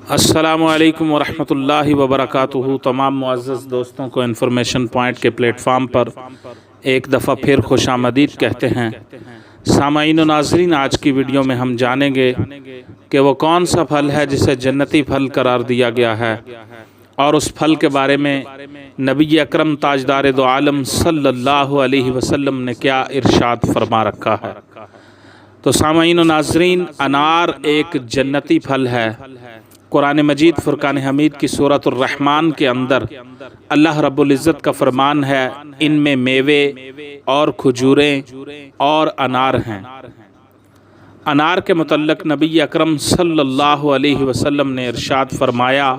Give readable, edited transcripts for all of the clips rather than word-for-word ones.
السلام علیکم ورحمۃ اللہ وبرکاتہ۔ تمام معزز دوستوں کو انفارمیشن پوائنٹ کے پلیٹ فارم پر ایک دفعہ پھر خوش آمدید کہتے ہیں۔ سامعین و ناظرین، آج کی ویڈیو میں ہم جانیں گے کہ وہ کون سا پھل ہے جسے جنتی پھل قرار دیا گیا ہے، اور اس پھل کے بارے میں نبی اکرم تاجدار دو عالم صلی اللہ علیہ وسلم نے کیا ارشاد فرما رکھا ہے۔ تو سامعین و ناظرین، انار ایک جنتی پھل ہے۔ قرآن مجید فرقان حمید کی سورۃ الرحمن کے اندر اللہ رب العزت کا فرمان ہے، ان میں میوے اور کھجوریں اور انار ہیں۔ انار کے متعلق نبی اکرم صلی اللہ علیہ وسلم نے ارشاد فرمایا،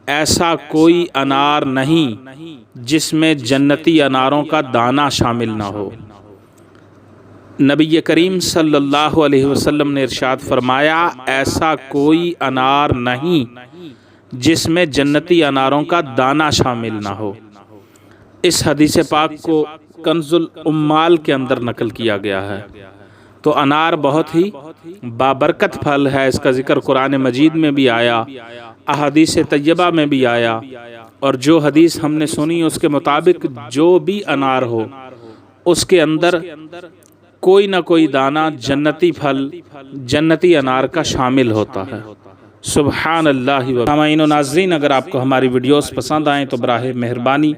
ایسا کوئی انار نہیں جس میں جنتی اناروں کا دانہ شامل نہ ہو۔ نبی کریم صلی اللہ علیہ وسلم نے ارشاد فرمایا، ایسا کوئی انار نہیں جس میں جنتی اناروں کا دانہ شامل نہ ہو۔ اس حدیث پاک کو کنز الاموال کے اندر نقل کیا گیا ہے۔ تو انار بہت ہی بابرکت پھل ہے۔ اس کا ذکر قرآن مجید میں بھی آیا، احادیث طیبہ میں بھی آیا، اور جو حدیث ہم نے سنی اس کے مطابق جو بھی انار ہو اس کے اندر کوئی نہ کوئی دانہ جنتی پھل، جنتی انار کا شامل ہوتا ہے۔ سبحان اللہ۔ سامعین و ناظرین، اگر آپ کو ہماری ویڈیوز پسند آئیں تو براہ مہربانی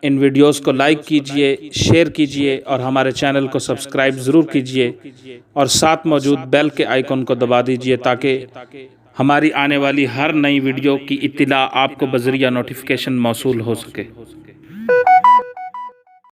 ان ویڈیوز کو لائک کیجئے، شیئر کیجئے، اور ہمارے چینل کو سبسکرائب ضرور کیجئے، اور ساتھ موجود بیل کے آئیکن کو دبا دیجئے تاکہ ہماری آنے والی ہر نئی ویڈیو کی اطلاع آپ کو بذریعہ نوٹیفیکیشن موصول ہو سکے۔